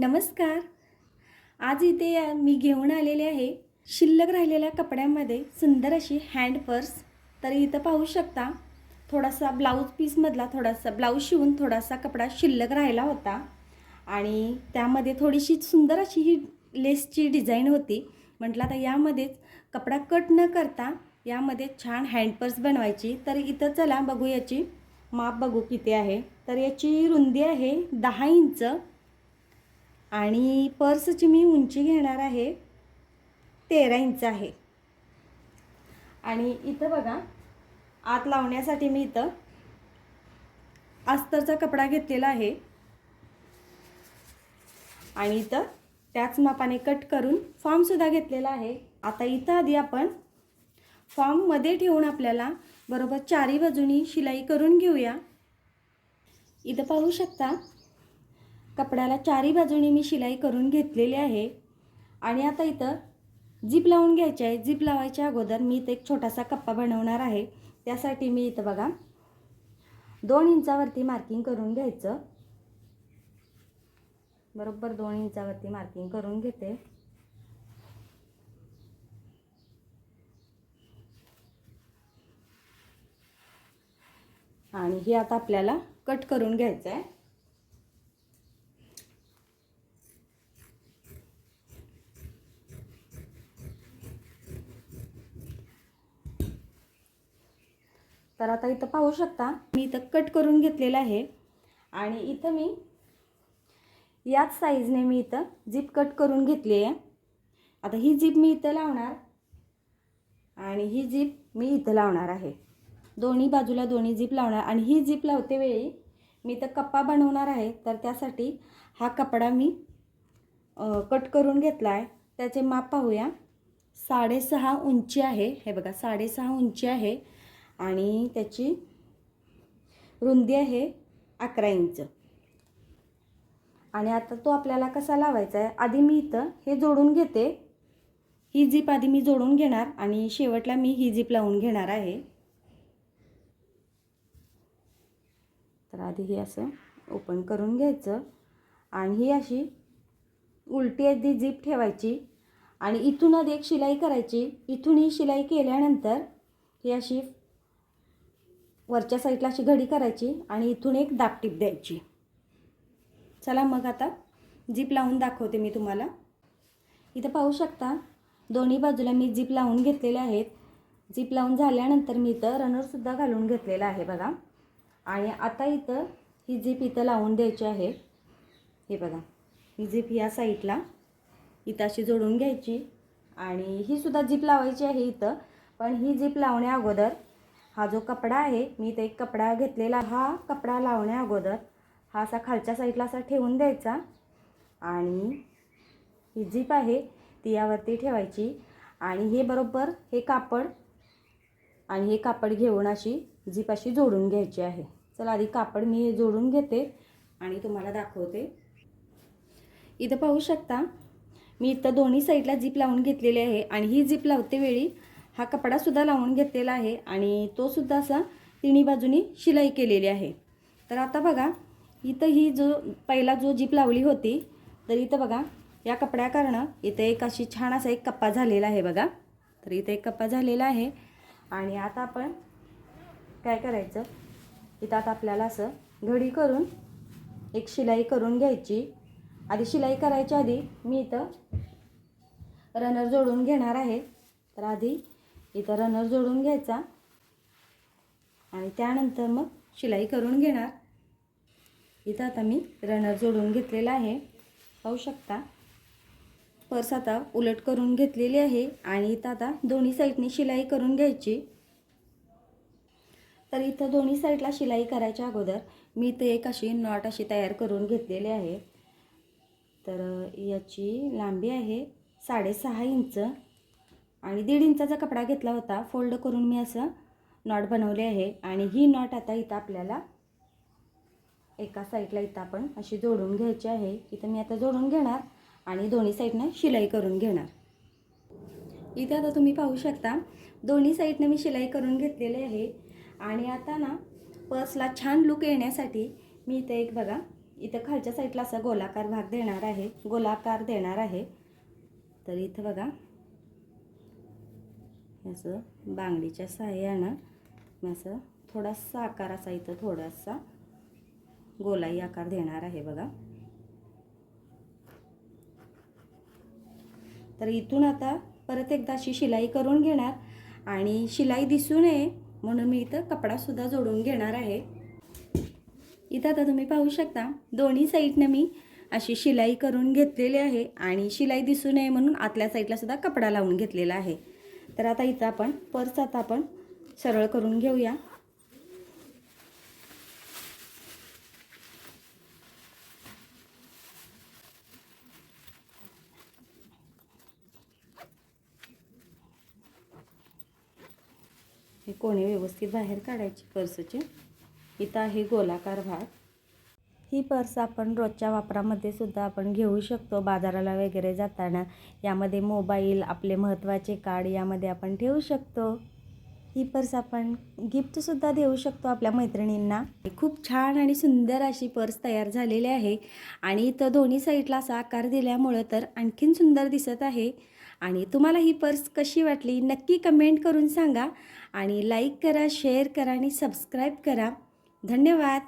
नमस्कार. आज इथे मी घेऊन आलेले आहे शिल्लक राहिलेल्या कपड्यांमध्ये सुंदर अशी हँड पर्स. तर इथं पाहू शकता थोडासा ब्लाऊज पीसमधला थोडासा ब्लाऊज शिवून थोडासा कपडा शिल्लक राहिला होता आणि त्यामध्ये थोडीशी सुंदर अशी ही लेसची डिझाईन होती. म्हटलं आता यामध्येच कपडा कट न करता यामध्ये छान हँड पर्स बनवायची. तर इथं चला बघू याची माप बघू किती आहे. तर याची रुंदी आहे 10 इंच आणि पर्सची मी उंची घेणार आहे 13 इंच आहे. आणि इथं बघा आत लावण्यासाठी मी इथं अस्तरचा कपडा घेतलेला आहे आणि इथं त्याच मापाने कट करून फॉर्म सुद्धा घेतलेला आहे. आता इथं आधी आपण फॉर्म मध्ये ठेवून आपल्याला बरोबर चारी बाजूनी शिलाई करून घेऊया. इथं पाहू शकता कपड्याला चारी बाजूनी मी शिलाई करून घेतलेली आहे. आणि आता इथं जिप लावून घ्यायची आहे. जिप लावायच्या अगोदर मी इथं एक छोटासा कप्पा बनवणार आहे. त्यासाठी मी इथं बघा 2 इंचावरती मार्किंग करून घ्यायचं. बरोबर 2 इंचावरती मार्किंग करून घेते. आणि हे आता आपल्याला कट करून घ्यायचं आहे. तर आता इथं पाहू शकता मी इथं कट करून घेतलेलं आहे आणि इथं मी याच साईजने मी इथं जिप कट करून घेतली आहे. आता ही जिप मी इथं लावणार आणि ही जिप मी इथं लावणार आहे. दोन्ही बाजूला दोन्ही जिप लावणार आणि ही जिप लावते वेळी मी इथं कप्पा बनवणार आहे. तर त्यासाठी हा कपडा मी कट करून घेतला आहे. त्याचे माप पाहूया. 6.5 उंची आहे. हे बघा 6.5 उंची आहे आणि त्याची रुंदी आहे 11 इंच. आणि आता तो आपल्याला कसा लावायचा आहे. आधी मी इथं हे जोडून घेते. ही जिप आधी मी जोडून घेणार आणि शेवटला मी ही जिप लावून घेणार आहे. तर आधी हे असं ओपन करून घ्यायचं आणि ही अशी उलटी आधी जिप ठेवायची आणि इथून आधी एक शिलाई करायची. इथून ही शिलाई केल्यानंतर ही अशी वरच्या साईडला अशी घडी करायची आणि इथून एक दाबटीप द्यायची. चला मग आता जिप लावून दाखवते मी तुम्हाला. इथं पाहू शकता दोन्ही बाजूला मी जिप लावून घेतलेले आहेत. जिप लावून झाल्यानंतर मी इथं रनरसुद्धा घालून घेतलेला आहे बघा. आणि आता इथं ही जिप इथं लावून द्यायची आहे. हे बघा ही जिप या साईडला इथं अशी जोडून घ्यायची आणि ही सुद्धा जिप लावायची आहे इथं. पण ही जिप लावण्या अगोदर हा जो कपडा आहे मी इथे एक कपडा घेतलेला. हा कपडा लावण्या अगोदर हा असा खालच्या साईडला असा ठेवून द्यायचा आणि ही जिप आहे ती यावरती ठेवायची आणि हे बरोबर हे कापड आणि हे कापड घेऊन अशी जिप अशी जोडून घ्यायची आहे. चला आधी कापड मी जोडून घेते आणि तुम्हाला दाखवते. इथं पाहू शकता मी इथं दोन्ही साईडला जिप लावून घेतलेली आहे आणि ही जिप लावते वेळी हा कपडा सुद्धा लावून घेतलेला आहे आणि तो सुद्धा असा तिन्ही बाजूनी शिलाई केलेली आहे. तर आता बघा इथं ही जो पहिला जो जिप लावली होती तर इथं बघा या कपड्याकरनं इथं एक अशी छान असा एक कप्पा झालेला आहे बघा. तर इथं एक कप्पा झालेला आहे आणि आता आपण काय करायचं. इथं आता आपल्याला असं घडी करून एक शिलाई करून घ्यायची. आधी शिलाई करायच्या आधी मी इथं रनर जोडून घेणार आहे. तर आधी इथं रनर जोडून घ्यायचा आणि त्यानंतर मग शिलाई करून घेणार. इथं आता मी रनर जोडून घेतलेला आहे. पाहू शकता पर्स आता उलट करून घेतलेली आहे आणि इथं आता दोन्ही साईडने शिलाई करून घ्यायची. तर इथं दोन्ही साईडला शिलाई करायच्या अगोदर मी इथं एक अशी नॉट अशी तयार करून घेतलेली आहे. तर याची लांबी आहे 6.5 इंच आणि 1.5 इंचाचा कपडा घेतला होता. फोल्ड करून मी असं नॉट बनवले आहे आणि ही नॉट आता इथं आपल्याला एका साईडला इथं आपण अशी जोडून घ्यायची आहे. इथं मी आता जोडून घेणार आणि दोन्ही साईडने शिलाई करून घेणार. इथे आता तुम्ही पाहू शकता दोन्ही साईडने मी शिलाई करून घेतलेली आहे. आणि आता ना पर्सला छान लुक येण्यासाठी मी इथे एक बघा इथं खालच्या साईडला असा गोलाकार भाग देणार आहे, गोलाकार देणार आहे. तर इथं बघा असं बांगडीच्या साहाय्यानं मी असं थोडासा आकार असा इथं थोडासा गोलाई आकार देणार आहे बघा. तर इथून आता परत एकदा अशी शिलाई करून घेणार आणि शिलाई दिसू नये म्हणून मी इथं कपडासुद्धा जोडून घेणार आहे. इथं आता तुम्ही पाहू शकता दोन्ही साईडनं मी अशी शिलाई करून घेतलेली आहे आणि शिलाई दिसू नये म्हणून आतल्या साईडला सुद्धा कपडा लावून घेतलेला आहे. तर आता इथं आपण पर्स आता आपण सरळ करून घेऊया. हे कोणे व्यवस्थित बाहेर काढायची पर्सचे. इथं आहे गोलाकार भाग. ही पर्स आपण रोजच्या वापरामध्ये सुद्धा आपण घेऊ शकतो. बाजाराला वगैरे जाताना यामध्ये मोबाईल, आपले महत्त्वाचे कार्ड यामध्ये आपण ठेवू शकतो. ही पर्स आपण गिफ्टसुद्धा देऊ शकतो आपल्या मैत्रिणींना. खूप छान आणि सुंदर अशी पर्स तयार झालेली आहे आणि इथं दोन्ही साईडला असा आकार दिल्यामुळं तर आणखीन सुंदर दिसत आहे. आणि तुम्हाला ही पर्स कशी वाटली नक्की कमेंट करून सांगा आणि लाईक करा, शेअर करा आणि सबस्क्राईब करा. धन्यवाद.